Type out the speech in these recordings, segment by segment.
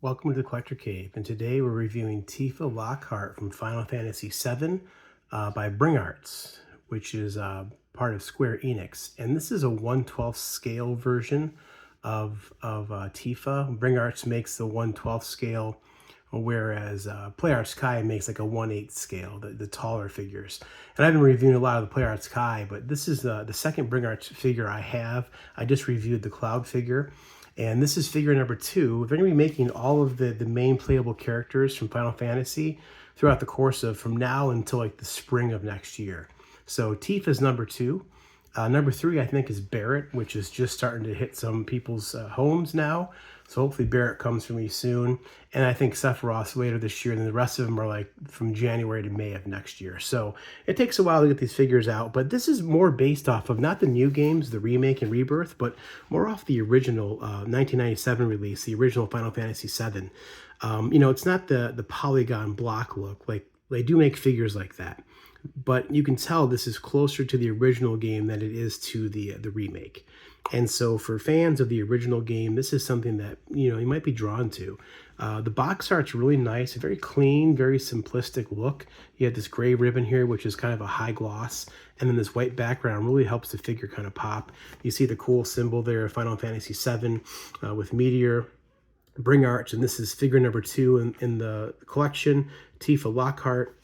Welcome to the Collector Cave, and today we're reviewing Tifa Lockhart from Final Fantasy VII by Bring Arts, which is part of Square Enix. And this is a 1/12 scale version of Tifa. Bring Arts makes the 1/12 scale, whereas Play Arts Kai makes like a 1/8 scale, the taller figures. And I've been reviewing a lot of the Play Arts Kai, but this is the second Bring Arts figure I have. I just reviewed the Cloud figure. And this is figure number 2. They're going to be making all of the main playable characters from Final Fantasy throughout the course of from now until like the spring of next year. So Tifa is number 2. Number 3, I think, is Barrett, which is just starting to hit some people's homes now. So hopefully Barrett comes for me soon. And I think Sephiroth later this year, and then the rest of them are like from January to May of next year. So it takes a while to get these figures out, but this is more based off of not the new games, the remake and rebirth, but more off the original 1997 release, the original Final Fantasy VII. It's not the polygon block look. Like they do make figures like that, but you can tell this is closer to the original game than it is to the remake. And so for fans of the original game, this is something that, you might be drawn to. The box art's really nice, very clean, very simplistic look. You have this gray ribbon here, which is kind of a high gloss, and then this white background really helps the figure kind of pop. You see the cool symbol there, Final Fantasy VII with Meteor, Bring Arts, and this is figure number 2 in the collection, Tifa Lockhart.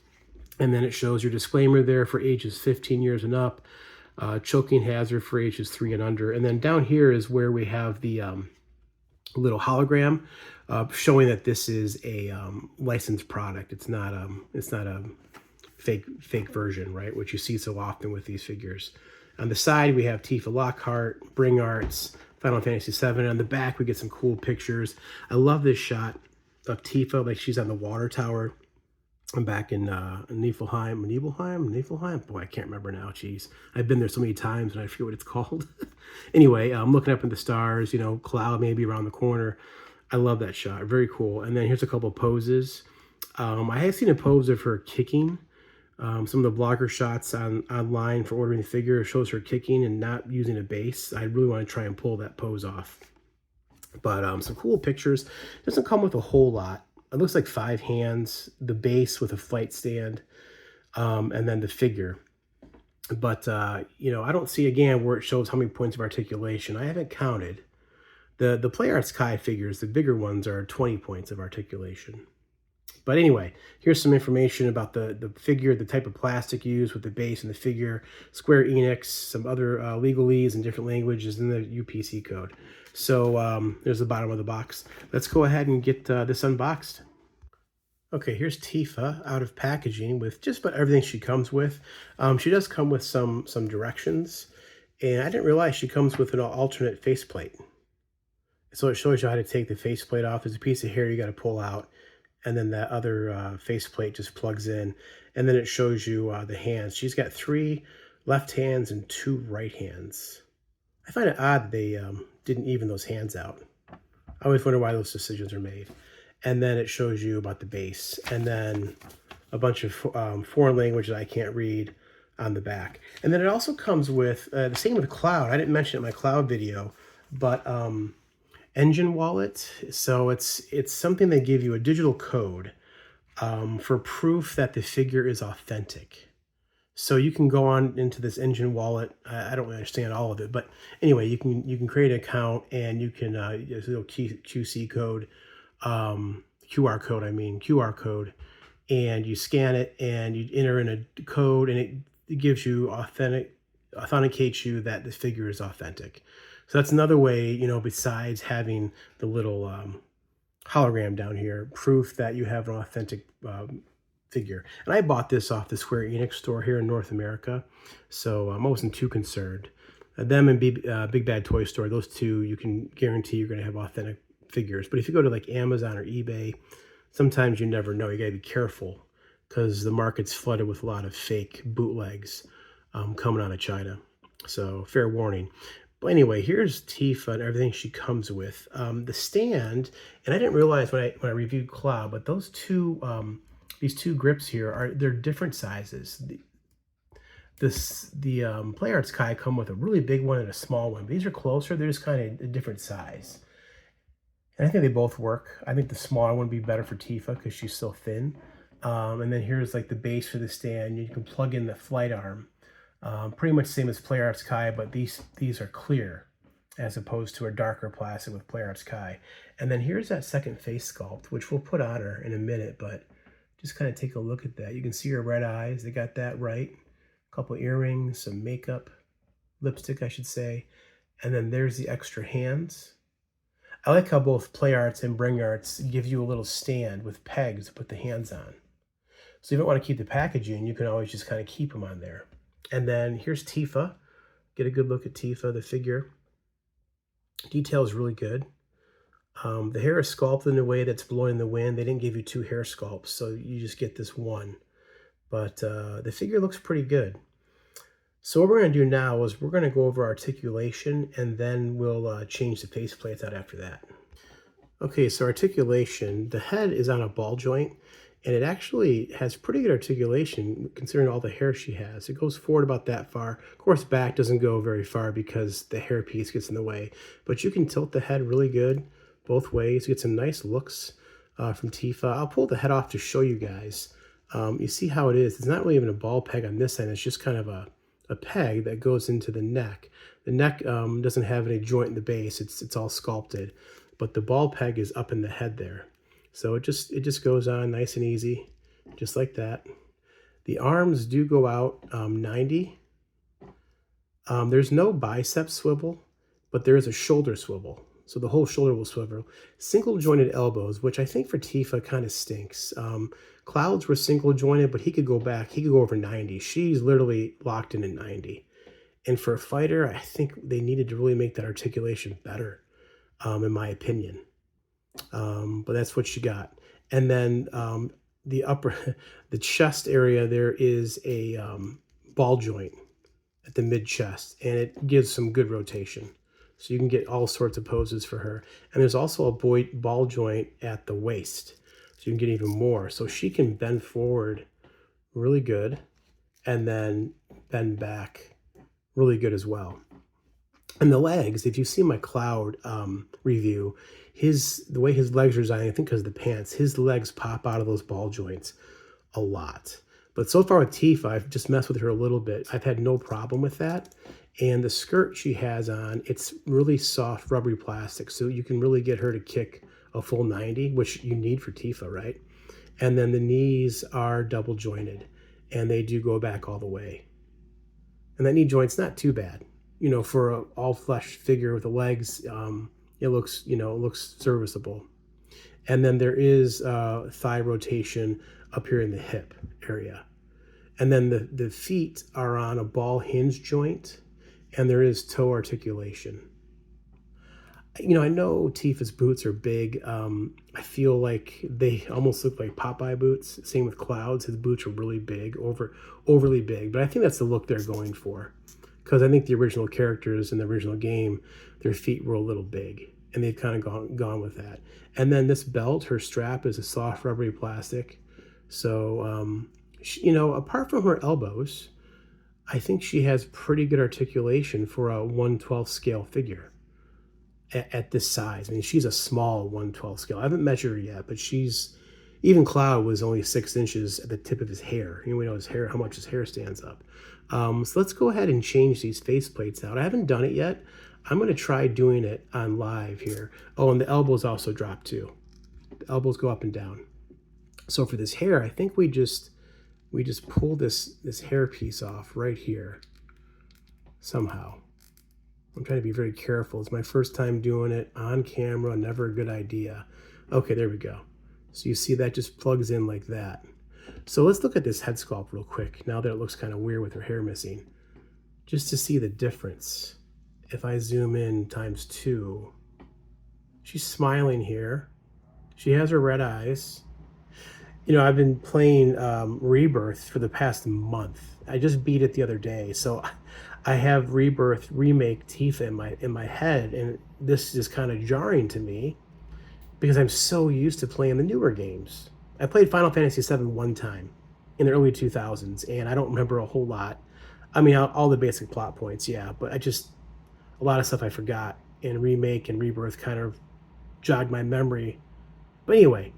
And then it shows your disclaimer there for ages 15 years and up, choking hazard for ages 3 and under. And then down here is where we have the little hologram showing that this is a licensed product. It's not a fake version, right? Which you see so often with these figures. On the side, we have Tifa Lockhart, Bring Arts, Final Fantasy VII. On the back, we get some cool pictures. I love this shot of Tifa, like she's on the water tower. I'm back in Niflheim. Boy, I can't remember now. Jeez, I've been there so many times and I forget what it's called. Anyway, I'm looking up at the stars. Cloud maybe around the corner. I love that shot. Very cool. And then here's a couple of poses. I have seen a pose of her kicking. Some of the blogger shots online for ordering the figure shows her kicking and not using a base. I really want to try and pull that pose off. But some cool pictures. Doesn't come with a whole lot. It looks like 5 hands, the base with a flight stand, and then the figure. But, I don't see, again, where it shows how many points of articulation. I haven't counted. The Play Arts Kai figures, the bigger ones, are 20 points of articulation. But anyway, here's some information about the figure, the type of plastic used with the base and the figure, Square Enix, some other legalese in different languages, and the UPC code. So there's the bottom of the box. Let's go ahead and get this unboxed. Okay, here's Tifa out of packaging with just about everything she comes with. She does come with some directions, and I didn't realize she comes with an alternate faceplate. So it shows you how to take the faceplate off. There's a piece of hair you got to pull out, and then that other faceplate just plugs in, and then it shows you the hands. She's got 3 left hands and 2 right hands. I find it odd that they didn't even those hands out. I always wonder why those decisions are made. And then it shows you about the base, and then a bunch of foreign language that I can't read on the back. And then it also comes with the same with Cloud. I didn't mention it in my Cloud video, but engine wallet. So it's something they give you a digital code for proof that the figure is authentic. So you can go on into this engine wallet. I don't really understand all of it, but anyway, you can create an account, and you can there's a little QC code, QR code, and you scan it and you enter in a code, and it gives you authenticates you that the figure is authentic. So that's another way, besides having the little hologram down here, proof that you have an authentic figure. And I bought this off the Square Enix store here in North America, so I wasn't too concerned. Them and Big Bad Toy Store, those two, you can guarantee you're going to have authentic figures. But if you go to like Amazon or eBay, sometimes you never know. You got to be careful because the market's flooded with a lot of fake bootlegs coming out of China. So fair warning. But anyway, here's Tifa and everything she comes with. The stand, and I didn't realize when I reviewed Cloud, but those two these 2 grips here they're different sizes. The Play Arts Kai come with a really big one and a small one. These are closer. They're just kind of a different size. And I think they both work. I think the smaller one would be better for Tifa because she's so thin. And then here's like the base for the stand. You can plug in the flight arm. Pretty much same as Play Arts Kai, but these are clear as opposed to a darker plastic with Play Arts Kai. And then here's that second face sculpt, which we'll put on her in a minute, but just kind of take a look at that. You can see her red eyes. They got that right. A couple earrings, some makeup, lipstick, I should say. And then there's the extra hands. I like how both Play Arts and Bring Arts give you a little stand with pegs to put the hands on. So you don't want to keep the packaging, you can always just kind of keep them on there. And then here's Tifa. Get a good look at Tifa, the figure. Detail is really good. The hair is sculpted in a way that's blowing in the wind. They didn't give you two hair sculpts, so you just get this one. But the figure looks pretty good. So what we're going to do now is we're going to go over articulation, and then we'll change the faceplates out after that. Okay, so articulation. The head is on a ball joint, and it actually has pretty good articulation considering all the hair she has. It goes forward about that far. Of course, back doesn't go very far because the hair piece gets in the way. But you can tilt the head really good both ways. You get some nice looks from Tifa. I'll pull the head off to show you guys. You see how it is. It's not really even a ball peg on this end. It's just kind of a peg that goes into the neck. The neck doesn't have any joint in the base. It's all sculpted. But the ball peg is up in the head there. So it just goes on nice and easy, just like that. The arms do go out 90. There's no bicep swivel, but there is a shoulder swivel. So the whole shoulder will swivel. Single jointed elbows, which I think for Tifa kind of stinks. Cloud's were single jointed, but he could go back. He could go over 90. She's literally locked in at 90. And for a fighter, I think they needed to really make that articulation better, in my opinion. But that's what she got. And then the chest area, there is a ball joint at the mid chest, and it gives some good rotation. So you can get all sorts of poses for her. And there's also a ball joint at the waist, so you can get even more. So she can bend forward really good and then bend back really good as well. And the legs, if you see my Cloud review, the way his legs are designed, I think because of the pants, his legs pop out of those ball joints a lot. But so far with Tifa, I've just messed with her a little bit. I've had no problem with that. And the skirt she has on, it's really soft, rubbery plastic. So you can really get her to kick a full 90, which you need for Tifa, right? And then the knees are double jointed, and they do go back all the way. And that knee joint's not too bad. You know, for an all-flesh figure with the legs, it looks serviceable. And then there is thigh rotation up here in the hip area. And then the feet are on a ball hinge joint, and there is toe articulation. You know, I know Tifa's boots are big. I feel like they almost look like Popeye boots. Same with Cloud's. His boots are really big, overly big. But I think that's the look they're going for. Because I think the original characters in the original game, their feet were a little big. And they've kind of gone with that. And then this belt, her strap is a soft rubbery plastic. So, you know, apart from her elbows, I think she has pretty good articulation for a 1/12 scale figure at this size. I mean, she's a small 1/12 scale. I haven't measured her yet, but even Cloud was only 6 inches at the tip of his hair. You know, we know his hair, how much his hair stands up. So let's go ahead and change these faceplates out. I haven't done it yet. I'm going to try doing it on live here. Oh, and the elbows also drop too. The elbows go up and down. So for this hair, I think we just pull this hair piece off right here somehow. I'm trying to be very careful. It's my first time doing it on camera. Never a good idea. Okay, there we go. So you see that just plugs in like that. So let's look at this head sculpt real quick, now that it looks kind of weird with her hair missing, just to see the difference. If I zoom in ×2, she's smiling here. She has her red eyes. You know, I've been playing Rebirth for the past month. I just beat it the other day, so I have Rebirth remake Tifa in my head, and this is kind of jarring to me because I'm so used to playing the newer games. I played Final Fantasy VII one time in the early 2000s, and I don't remember a whole lot. I mean, all the basic plot points, yeah, but a lot of stuff I forgot, and Remake and Rebirth kind of jogged my memory. But anyway,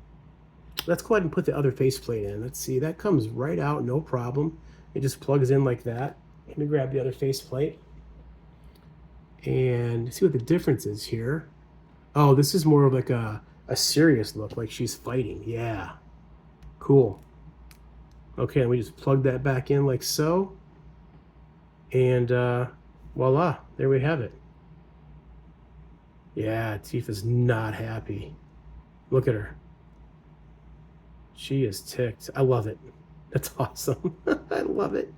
let's go ahead and put the other faceplate in. Let's see, that comes right out, no problem. It just plugs in like that. Let me grab the other faceplate and see what the difference is here. Oh, this is more of like a serious look, like she's fighting. Yeah, cool. Okay, and we just plug that back in like so. And voila, there we have it. Yeah, Tifa's not happy. Look at her. She is ticked. I love it. That's awesome. I love it.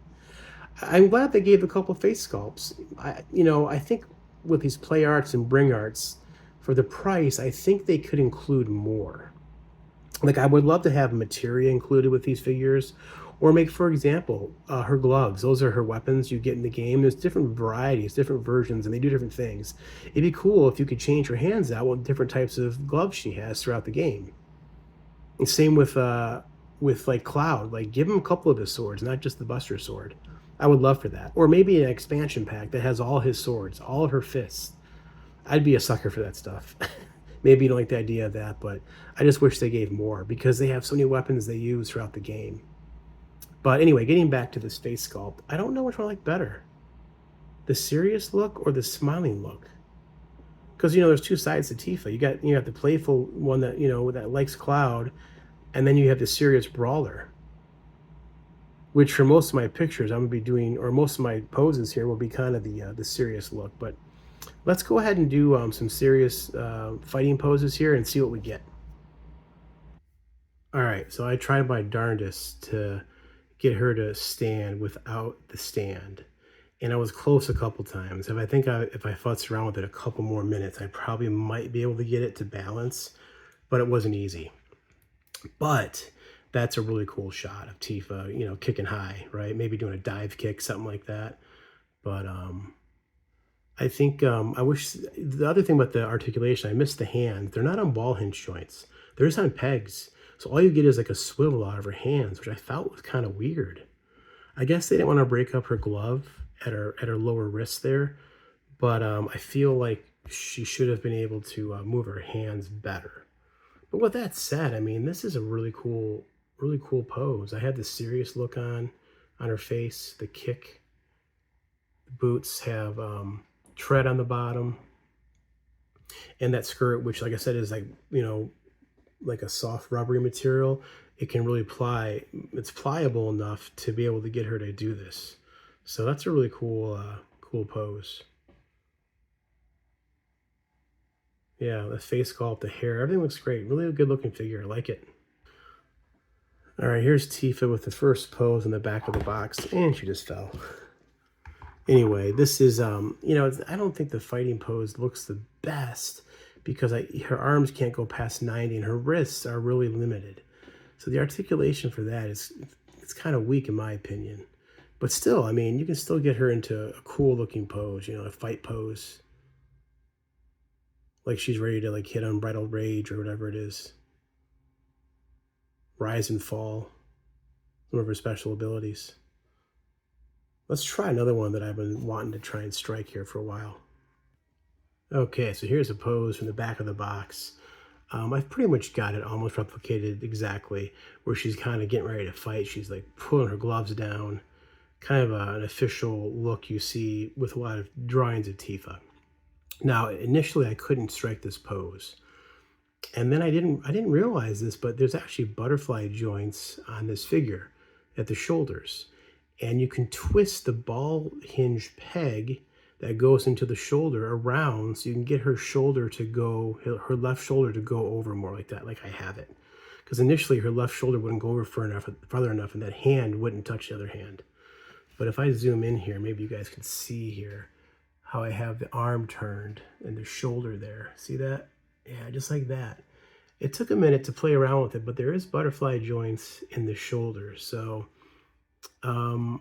I'm glad they gave a couple face sculpts. I think with these play arts and bring arts, for the price, I think they could include more. Like I would love to have materia included with these figures, or make, for example, her gloves. Those are her weapons you get in the game. There's different varieties, different versions, and they do different things. It'd be cool if you could change her hands out with different types of gloves she has throughout the game. And same with like Cloud. Like give him a couple of his swords, not just the Buster sword. I would love for that. Or maybe an expansion pack that has all his swords, all of her fists. I'd be a sucker for that stuff. Maybe you don't like the idea of that, but I just wish they gave more because they have so many weapons they use throughout the game. But anyway, getting back to this face sculpt, I don't know which one I like better, the serious look or the smiling look. Because there's two sides to Tifa. You got the playful one that that likes Cloud, and then you have the serious brawler. Which for most of my pictures I'm gonna be doing, or most of my poses here will be kind of the serious look. But let's go ahead and do some serious fighting poses here and see what we get. All right, so I tried my darndest to get her to stand without the stand. And I was close a couple times. If I futz around with it a couple more minutes, I probably might be able to get it to balance, but it wasn't easy. But that's a really cool shot of Tifa, kicking high, right? Maybe doing a dive kick, something like that. But I think I wish the other thing about the articulation, I missed the hands. They're not on ball hinge joints. They're just on pegs. So all you get is like a swivel out of her hands, which I felt was kind of weird. I guess they didn't want to break up her glove at her lower wrist there, but I feel like she should have been able to move her hands better. But with that said, I mean, this is a really cool pose. I had the serious look on her face, the kick. The boots have tread on the bottom, and that skirt, which, like I said, is like a soft rubbery material. It can really it's pliable enough to be able to get her to do this. So that's a really cool pose. Yeah, the face sculpt, the hair, everything looks great. Really a good looking figure. I like it. All right, here's Tifa with the first pose in the back of the box, and she just fell. Anyway, this is I don't think the fighting pose looks the best because her arms can't go past 90 and her wrists are really limited. So the articulation for that it's kind of weak in my opinion. But still, I mean, you can still get her into a cool looking pose, a fight pose. Like she's ready to like hit Unbridled Rage or whatever it is. Rise and Fall, some of her special abilities. Let's try another one that I've been wanting to try and strike here for a while. Okay, so here's a pose from the back of the box. I've pretty much got it almost replicated exactly, where she's kind of getting ready to fight. She's like pulling her gloves down, kind of an official look you see with a lot of drawings of Tifa. Now, initially I couldn't strike this pose. And then I didn't realize this, but there's actually butterfly joints on this figure at the shoulders. And you can twist the ball hinge peg that goes into the shoulder around so you can get her left shoulder to go over more like that, like I have it. Because initially her left shoulder wouldn't go over farther enough and that hand wouldn't touch the other hand. But if I zoom in here, maybe you guys can see here how I have the arm turned and the shoulder there. See that? Yeah, just like that. It took a minute to play around with it, but there is butterfly joints in the shoulder. So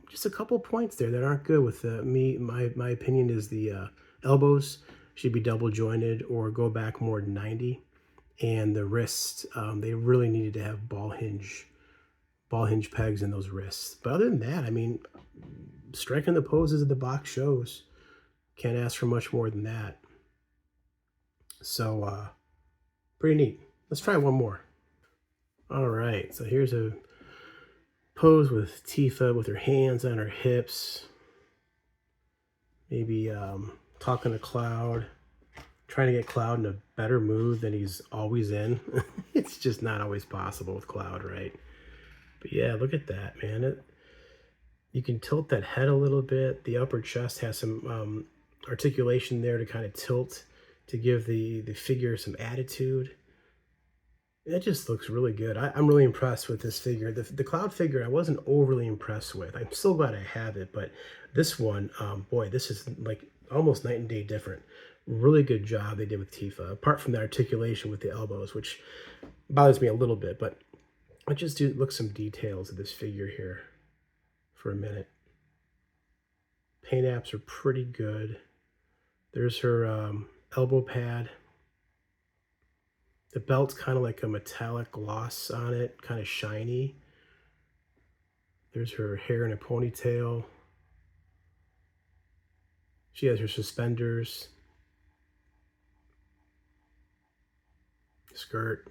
just a couple points there that aren't good with my opinion is the elbows should be double jointed or go back more than 90. And the wrists, they really needed to have ball hinge pegs in those wrists. But other than that, I mean, striking the poses of the box shows. Can't ask for much more than that. So Pretty neat. Let's try one more. All right, so here's a pose with Tifa with her hands on her hips, maybe talking to Cloud, trying to get Cloud in a better mood than he's always in. It's just not always possible with Cloud, right? But yeah, look at that, man. You can tilt that head a little bit. The upper chest has some articulation there to kind of tilt to give the figure some attitude. It just looks really good. I'm really impressed with this figure. The Cloud figure I wasn't overly impressed with. I'm so glad I have it, but this one, boy, this is like almost night and day different. Really good job they did with Tifa, apart from the articulation with the elbows, which bothers me a little bit, but let's just look some details of this figure here for a minute. Paint apps are pretty good. There's her elbow pad. The belt's kind of like a metallic gloss on it, kind of shiny. There's her hair in a ponytail. She has her suspenders. Skirt.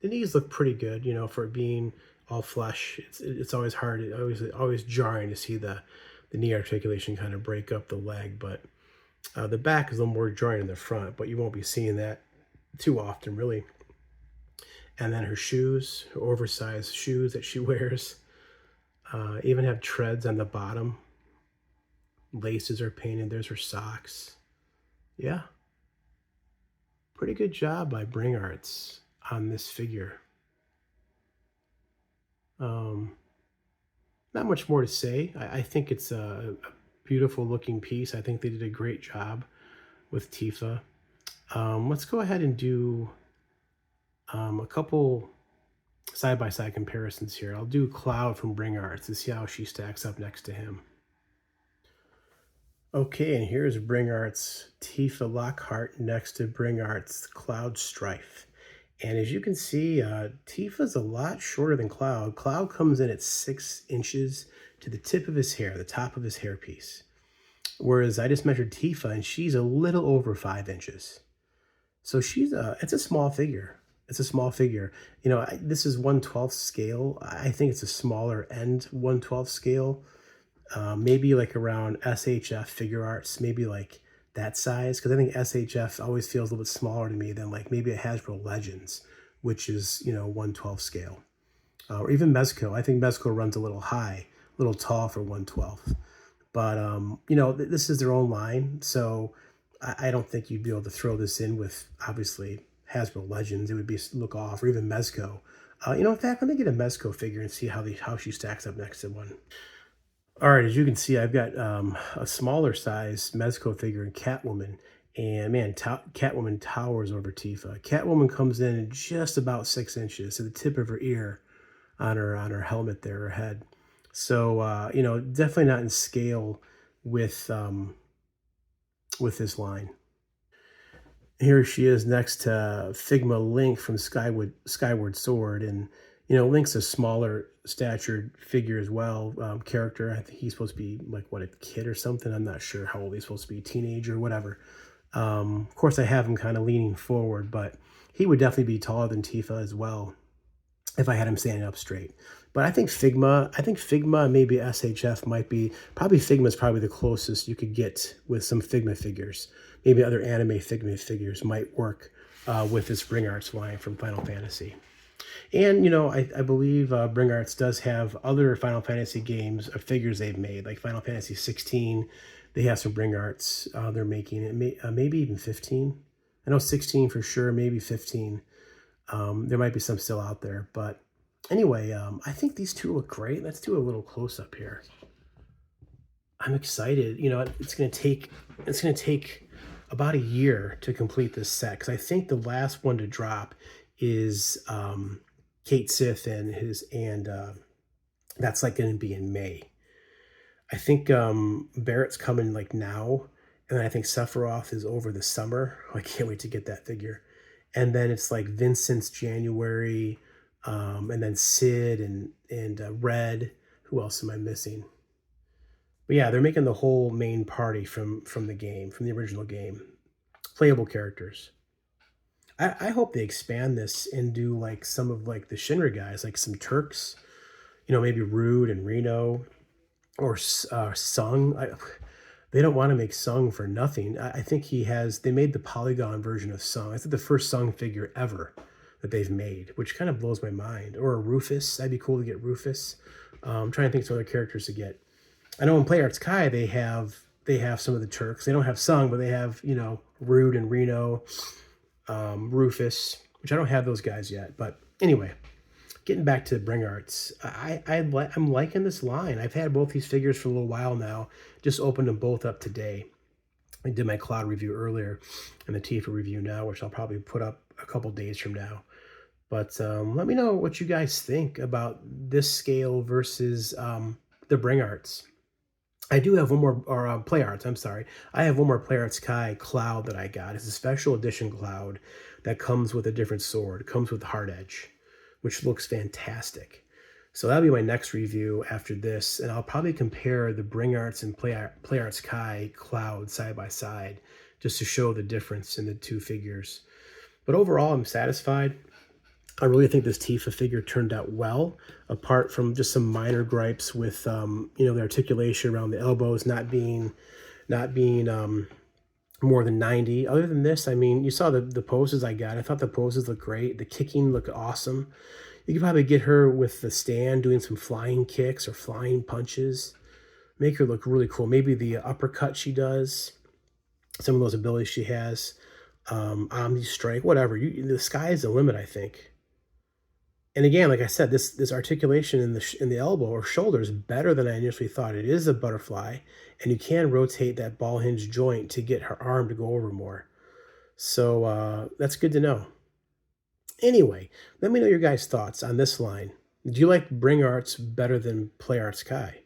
The knees look pretty good, you know, for it being all flesh. It's always hard, always jarring to see the knee articulation kind of break up the leg, but the back is a little more jarring in the front, but you won't be seeing that too often, really. And then her shoes, her oversized shoes that she wears, even have treads on the bottom. Laces are painted. There's her socks. Yeah. Pretty good job by Bring Arts on this figure. Not much more to say. I think it's a beautiful looking piece. I think they did a great job with Tifa. Let's go ahead and do a couple side-by-side comparisons here. I'll do Cloud from Bring Arts to see how she stacks up next to him. Okay, and here's Bring Arts Tifa Lockhart next to Bring Arts Cloud Strife. And as you can see, Tifa's a lot shorter than Cloud. Cloud comes in at 6 inches to the tip of his hair, the top of his hairpiece. Whereas I just measured Tifa, and she's a little over 5 inches. So it's a small figure. It's a small figure. You know, this is 1/12 scale. I think it's a smaller end 1/12 scale. Maybe like around SHF Figure Arts, maybe like that size, because I think SHF always feels a little bit smaller to me than like maybe a Hasbro Legends, which is, you know, 1/12 scale. Or even Mezco. I think Mezco runs a little high, a little tall for 1/12. But, you know, this is their own line, so I don't think you'd be able to throw this in with, obviously, Hasbro Legends. It would be look off, or even Mezco. You know, in fact, let me get a Mezco figure and see how she stacks up next to one. All right, as you can see, I've got a smaller size Mezco figure in Catwoman, and man, Catwoman towers over Tifa. Catwoman comes in at just about 6 inches to the tip of her ear on her helmet there, her head. So you know, definitely not in scale with this line. Here she is next to Figma Link from Skyward Sword, and you know, Link's a smaller statured figure as well, character. I think he's supposed to be like, what, a kid or something. I'm not sure how old he's supposed to be, teenager, whatever. Of course, I have him kind of leaning forward, but he would definitely be taller than Tifa as well if I had him standing up straight. But I think Figma, maybe SHF might be, probably Figma's probably the closest you could get with some Figma figures. Maybe other anime Figma figures might work with this Bring Arts line from Final Fantasy. And, you know, I believe Bring Arts does have other Final Fantasy games or figures they've made, like Final Fantasy 16. They have some Bring Arts they're making, maybe even 15. I know 16 for sure, maybe 15. There might be some still out there. But anyway, I think these two look great. Let's do a little close-up here. I'm excited. You know, it's gonna take about a year to complete this set, because I think the last one to drop is Kate Sith and that's like going to be in May. I think Barrett's coming like now, and then I think Sephiroth is over the summer. I can't wait to get that figure. And then it's like Vincent's January, and then Sid and Red. Who else am I missing? But yeah, they're making the whole main party from the game, from the original game, playable characters. I hope they expand this and do like some of like the Shinra guys, like some Turks, maybe Rude and Reno or Sung. They don't want to make Sung for nothing. I think they made the polygon version of Sung. I think the first Sung figure ever that they've made, which kind of blows my mind. Or a Rufus. That'd be cool to get Rufus. I'm trying to think of some other characters to get. I know in Play Arts Kai they have some of the Turks. They don't have Sung, but they have Rude and Reno, Rufus, which I don't have those guys yet. But anyway, getting back to Bring Arts, I'm liking this line. I've had both these figures for a little while now. Just opened them both up today. I did my Cloud review earlier and the Tifa review now, which I'll probably put up a couple days from now. But let me know what you guys think about this scale versus the Bring Arts. I do have one more, or Play Arts, I'm sorry. I have one more Play Arts Kai Cloud that I got. It's a special edition Cloud that comes with a different sword. It comes with Hard Edge, which looks fantastic. So that'll be my next review after this, and I'll probably compare the Bring Arts and Play Arts Kai Cloud side by side just to show the difference in the two figures. But overall, I'm satisfied. I really think this Tifa figure turned out well, apart from just some minor gripes with the articulation around the elbows not being more than 90. Other than this, I mean, you saw the poses I got. I thought the poses looked great. The kicking looked awesome. You could probably get her with the stand doing some flying kicks or flying punches. Make her look really cool. Maybe the uppercut she does, some of those abilities she has, Omni Strike, whatever. The sky is the limit, I think. And again, like I said, this articulation in the elbow or shoulder is better than I initially thought. It is a butterfly, and you can rotate that ball hinge joint to get her arm to go over more. So that's good to know. Anyway, let me know your guys' thoughts on this line. Do you like Bring Arts better than Play Arts Kai?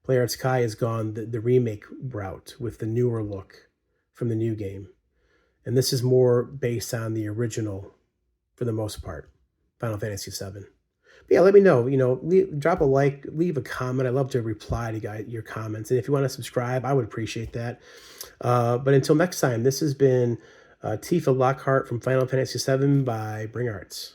Play Arts Kai has gone the remake route with the newer look from the new game. And this is more based on the original for the most part, Final Fantasy VII. But yeah, let me know. Drop a like, leave a comment. I love to reply to your comments. And if you want to subscribe, I would appreciate that. But until next time, this has been Tifa Lockhart from Final Fantasy VII by Bring Arts.